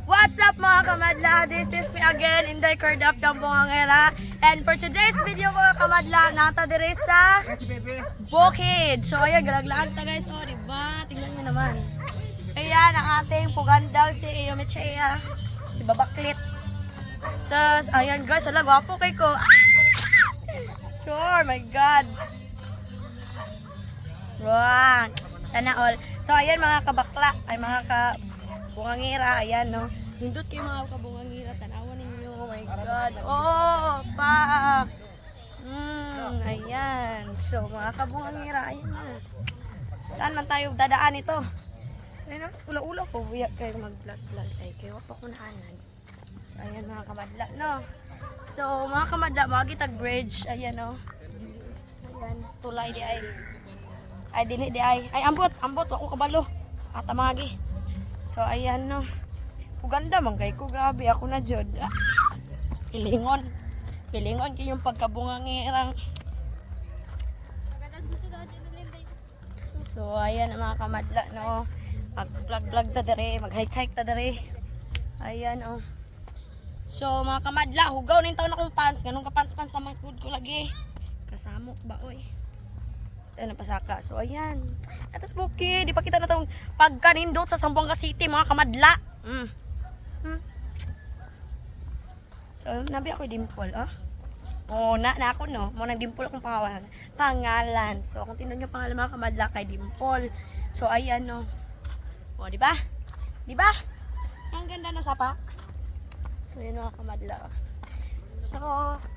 What's up mga kamadla? This is me again, Inday Cordap ng Bungangera. And for today's video mga kamadla, nata dire sa Bukid. So ayan, galaglaan ta guys. O diba? Tingnan nyo naman. Ayan ang ating pugandal si Iyomechea. Si Babaklit. Tapos ayan guys, ala gwapo kay ko. Sure, my God. Wow. Sana all. So ayan mga kabakla, ay mga kabungangira, ayan no. Hindot kayo mga kabungangira, tanawan ninyo. Oh my God. Oh, pa. Ayan. So mga kabungangira, ayan na. Saan man tayo dadaan ito? So ayan, ula-ula ko. Buya kayo mag-vlog-vlog. Ay, kayo pa ko naanan. So ayan mga kamadla, no. So mga kamadla, magitag bridge, ayan no. Ayan, tulay di ay. Ay dili di ay ambot wako kabalo at amagi. So ayan no, uganda man kay ko, grabe ako na jud. Pilingon kay yung pagkabungangirang. So ayan ang mga kamadla no, mag-vlog ta dere, mag-hike ta dere. Ayan oh. So mga kamadla, hugaw ning taon akong pants, ganun ka pants pa magtud ko lagi. Kasamok ba oy. Ano pasaka. So ayan. Atas Bukid, di pa kita na itong pagkanindot sa Zamboanga City mga kamadla. So nabi ako dimple, ah. Oh, na ako no. Mo nang dimple akong pangalan. So kung tinan niyo pangalan mga kamadla kay Dimple. So ayan no. Oh, di ba? Di ba? Ang ganda na sapa. So yun mga kamadla. So,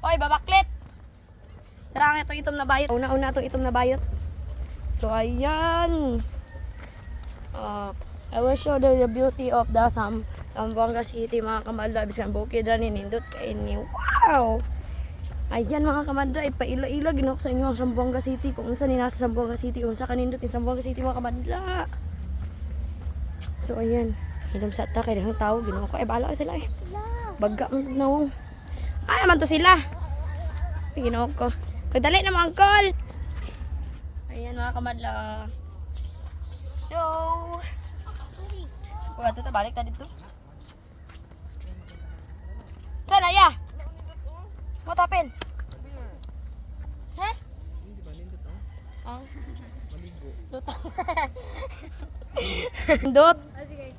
oy Babaklit. Tara nga itong itom na bayot. Una-una itong itom na bayot. So, ayan. I will show the beauty of the Zamboanga City, mga kamadla. Bisang Bukid na ninindot kayo ni. Wow! Ayan mga kamadla. Ipaila-ila. Ginok sa inyo ang Zamboanga City. Kung unsa ni nasa Zamboanga City. Unsa kanindot ni Zamboanga City, mga kamadla. So, ayan. Hilom sa ta. Kaya ng tao. Ginok ko. Bala ka sila eh. Baga mo na. Ay, naman to sila. Ginok ko. Pagdali na mga uncle. Ayan mga kamadla. So, kung ito balik ta dito. Saan aya? Mo tapin? Ha? Luto. Dot.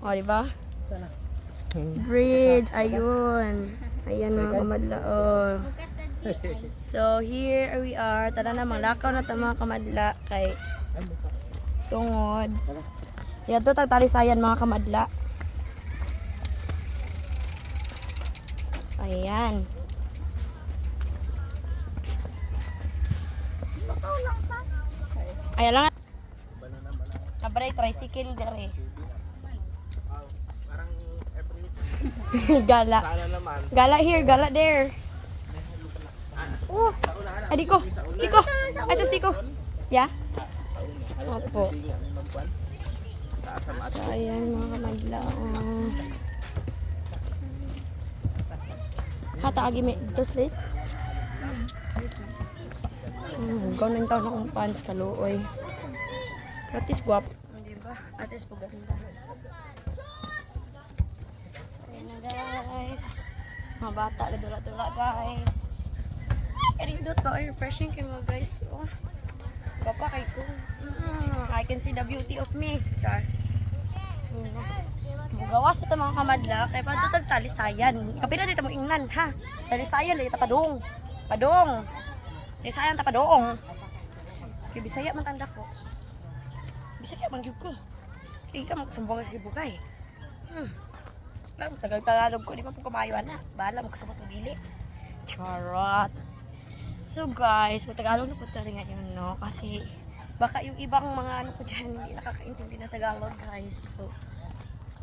O, diba? Bridge. Ayun. Ayan mga kamadla. Oh. So here we are. Tara na, manglakaw na ito mga kamadla kay tungod. Yan ito tagtalisayan mga kamadla. So, ayan. Ayan lang. Sabray, tricycle dere. Gala. Gala here, gala there. Oh, ay Diko. Ay sus Diko. Ya? Opo. So ayan mga kamadla. Hata agi may dito slate. Gawin taon akong pants kaluoy. Atis guwap. Diba? Atis po ganda. So ayan na guys. Mga bata, dula-dula guys. Karindot ba? Ay, refreshing kayo mga guys. Oh, bapa kay ko. I can see the beauty of me. Char. Mugawas ito mga kamadla. Kaya pa ito tagtalisayan. Kapila dito mo ingnan ha. Talisayan dito padong. Padong. Talisayan ta padong. Kaya Bisaya man tanda ko. Bisaya man gyud ko. Kaya ka magsumbong sa bukay. Tagal-tagalog ko. Di pa po kumayo na. Bahala mo kasabot mo dili. Charot. So guys, matagalog na po talaga yun, no? Kasi baka yung ibang mga ano ko dyan hindi nakakaintindi na Tagalog, guys. So,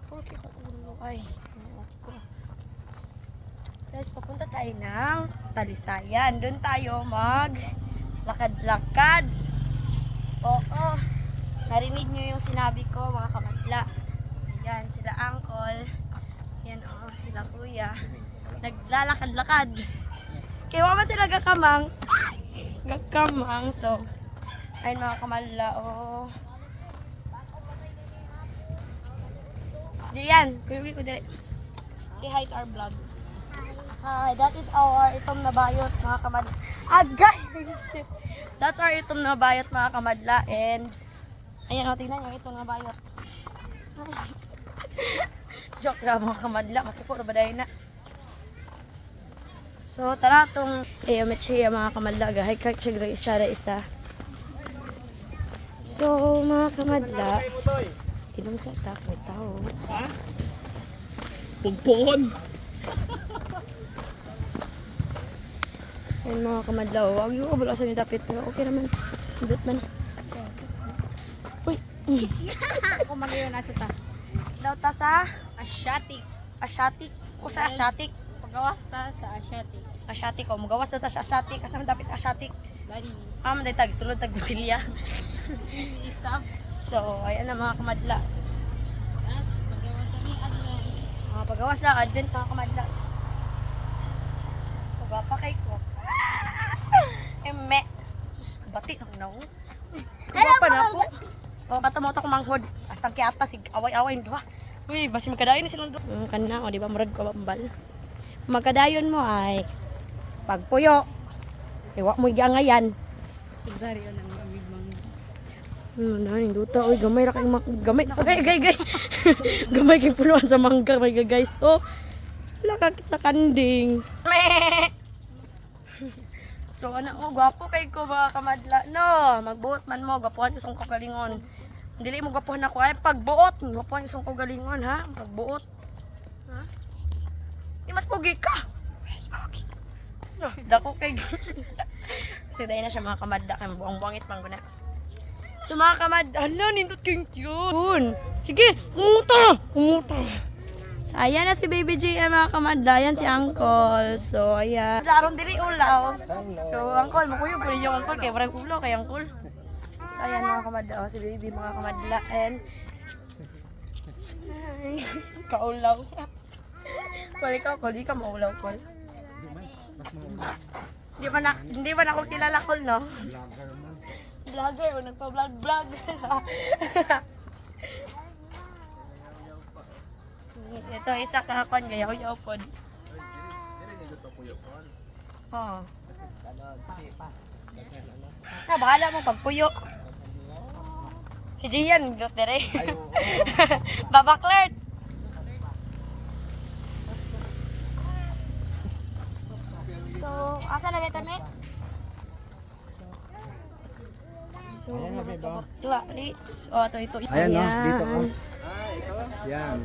tulki ko ulo. Ay, ko. Guys, papunta tayo ng Talisayan. Doon tayo mag-lakad-lakad. Oo. Narinig nyo yung sinabi ko, mga kamadla. Ayan, sila uncle. Ayan, oh, sila kuya. Naglalakad-lakad. Kaya waman sila gakamang. So, ayun mga kamadla, oh. Diyan, kuya ko dire. Say hi to our vlog. Hi, that is our itom na bayot mga kamadla. Guys! That's our itom na bayot mga kamadla. And, ayan o, tingnan yung itom na bayot. Joke lang mga kamadla. Masukuro ba dahil na? So, tara itong iamit siya mga kamadla. Hikak siya isa. So, mga kamadla, inom sa tak may tao. Ha? Pugpon! Ayun mga kamadla, huwag yung kabulasan yung dapit. Pero okay naman. Hindot man. Uy! Ako magayon na sa ta. Daw ta sa Asiatic. Asiatic. O sa Asiatic. Pagawas ta sa Asiatic. Asiatic o. Magawas na ta sa Asiatic. Kasama dapit Asiatic. Bali. Day tag. Sulod tag butilya. Isab. So, ayan na mga kamadla. As pagawas ni Adlan. Pagawas na. Advent mga kamadla. So, bapa kay ko. Eme. Sus, kabati na ko na ako. Kabapa na ako. O, katamot ako manghod. Astang kiata. Away-away yung duha. Uy, basi magkadayon na silang duha. Kana, o, di ba? Murad ko bambal. Magkadayon mo ay pagpuyo. Iwa mo igangayan. Dari on ang amig mga. Naning duta. Uy, gamay ra kay gamay. Gay. Gamay kay punuan sa mangga, my guys. Oh. Wala kakit sa kanding. So, gwapo kay ko mga kamadla. No, magbuot man mo. Gwapuhan isang kagalingon. Dili mo gwapuhan ako. Ay, pagbuot. Gwapuhan isang kagalingon, ha? Pagbuot. Ha? Di mas pogi ka. Mas pogi. No, dako kay. So, dahil na siya mga kamadla. Kaya buang-buangit pang guna. So, mga kamadla. Hala, nindot kayong cute. Sige, kumuta. So, ayan na si Baby JM mga kamadla. Ayan si Uncle. So, ayan. Larong dili ulaw. So, Uncle, makuyo po yung Uncle. Kaya parang ulaw kay Uncle. So, ayan mga kamadla. O, si Baby mga kamadla. And, ay, kaulaw. Kol, di ka maulaw, Kol. Hindi ba na ako kilala, Kol, no? Vlogger, o nagpa-vlog. Ito, isa kahapon, gayaw-yaw po. Oo. Bahala mo pagpuyo. Si Gian, dere. Babaklert. So, asa na kita, me? So, mga kabakla, Ritz. O, ito. Ayan, no? Dito, oh. Yan.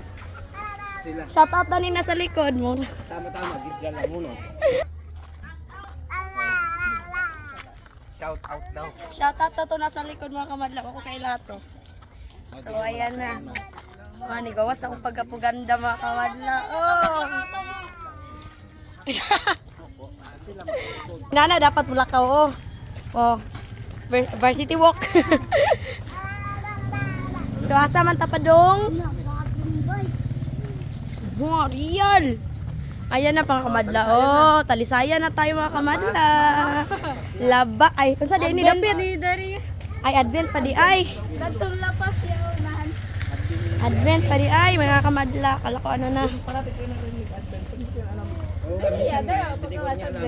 Sila. Shout out na nina sa likod mo. Tama-tama, gidya lang mo, no? Shout out daw. Shout out na to nasa likod mga kamadla. Ako kay Lato. So, ayan na. Gawas na akong pagkapuganda mga kamadla. Oh! Nana, dapat mulakaw, oh. Oh. Varsity walk. So, asa man tapadong? Wow, real. Ayan na pang kamadla. Oh, talisaya na tayo mga kamadla. Laba. Ay, kung sa din ni Dapit? Ay, advent pa di ay. Katong lapas ya unahan. Advent pa di ay, mga kamadla. Kala ko ano na.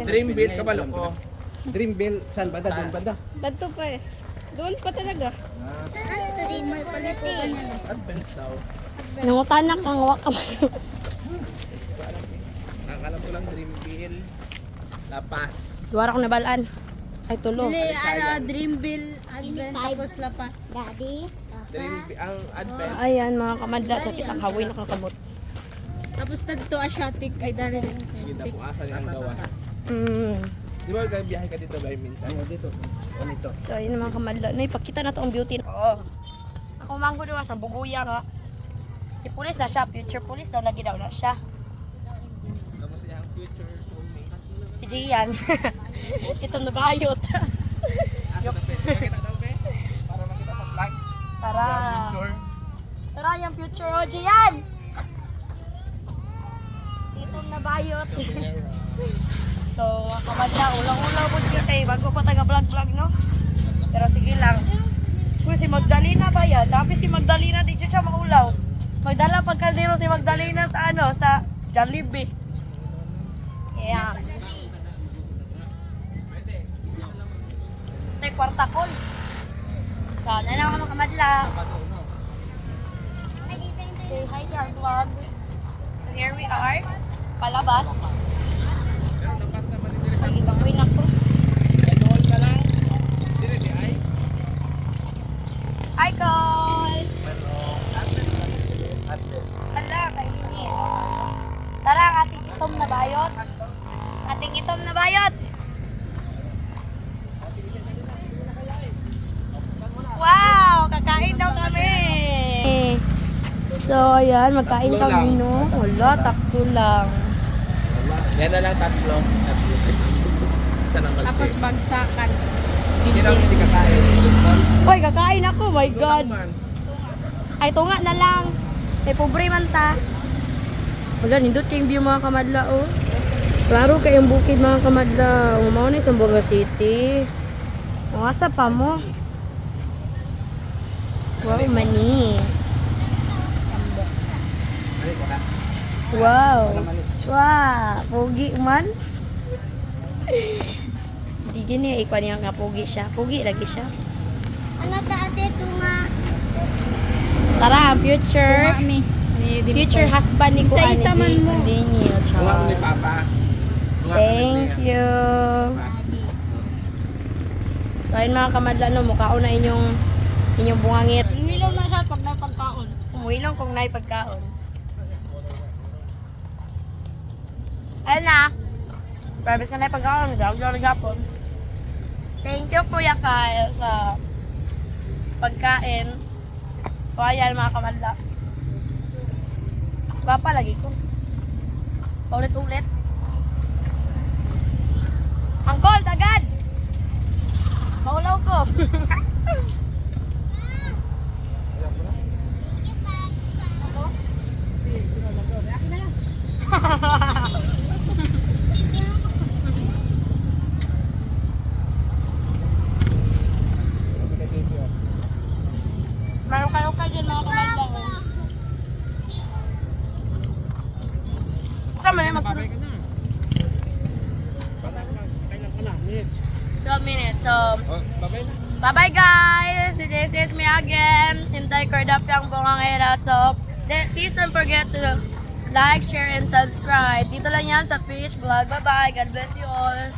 Dreamville, kabalo ko. Dreamville, saan banda? Doon banda? Kadto pa eh. Doon pa talaga. Ano to din? May palitin. Advent daw. Nangutanak kang waka. Nakakala ko lang Dreamville. Lapas. Duwara ko nabalaan. Ay, tulo. Dreamville, Advent, tapos lapas. Daddy. Dreamville, ang Advent. Ayan, mga kamadla. Sakit ang hawi na kakabot. Tapos nagto Asiatic ay dali rin. Sige na po, asan ang gawas. Di ba biyahe ka dito ba minsan? Oo, dito. Ganito. So, ayun mga kamadla. No, ipakita na to ang beauty. Oo. Ako manggo naman sa buguya nga. Si police na siya. Future police daw lagi daw na siya. Tapos yung future soulmate. Si Gian. Ito na bayot. Asa na pe? Makita daw pe? Para makita sa vlog. Tara. Future. Tara, yung future o Gian. Ito na bayot. So, kamadla, ulang-ulang po dito kay bago pa taga-vlog-vlog, no? Pero sige lang. Kung si Magdalena ba yan? Dapat si Magdalena, di siya maulaw. Magdala pagkaldero si Magdalena sa ano, sa Jollibee. Yeah. Ito yung kwarta ko. So, ano na mga kamadla. Say hi to our vlog. So, here we are. Palabas. Pero napas naman din sa Pag-ibangoy na ko. Doon ka lang. Dire di ay. Hi, Col! Ate. Hala, kainit. Tara, ang ating itom na bayot. Ating itom na bayot. Wow! Kakain daw kami! So, ayan. Magkain Tatlo kami, lang. no? Wala, takto lang. Yan na lang tatlo. Isa na malaki. Tapos bagsakan. Hindi na hindi kakain. Uy, kakain ako. My God. Man. Ay, tunga na lang. Ay, pobre man ta. Wala, nindot kayong view mga kamadla, oh. Klaro kayong bukid mga kamadla. Umaw na isang Boga City. Asa pa mo? Wow, mani. Ay, wala. Wow. Chwa. Pogi man. Di gini, ikwan niya nga pogi siya. Pogi lagi siya. Ano ta ate tunga? Tara, ang future. Mami. Future husband ni ko. Isa-isa man mo. Daniel. Tunga ko ni Papa. Tunga ko Thank ni- you. So, ayun mga kamadla, no, mukhaon na inyong bungangit. Umilaw na siya pag may pagkaon. Umuwi lang kung na'y pagkaon. Ayun na. Promise ka na'y pagkaon. Gawag daw nagapon. Thank you, Kuya Kyle, sa pagkain. O, ayan mga kamadla. Gwapa lagi ko. Paulit-ulit. Angkol, tagad! Maulaw ko. Meron kayo ka dyan mga kamadla ko. Kasama na yung magsunod. Babay ka na. Kailan ka na? Minute. 12 minutes. So, Oh, babay na. bye-bye guys! This is me again. Hintay Cordapyang Bungangera. So, please don't forget to like, share, and subscribe. Dito lang yan sa Peach Vlog. Bye-bye. God bless you all.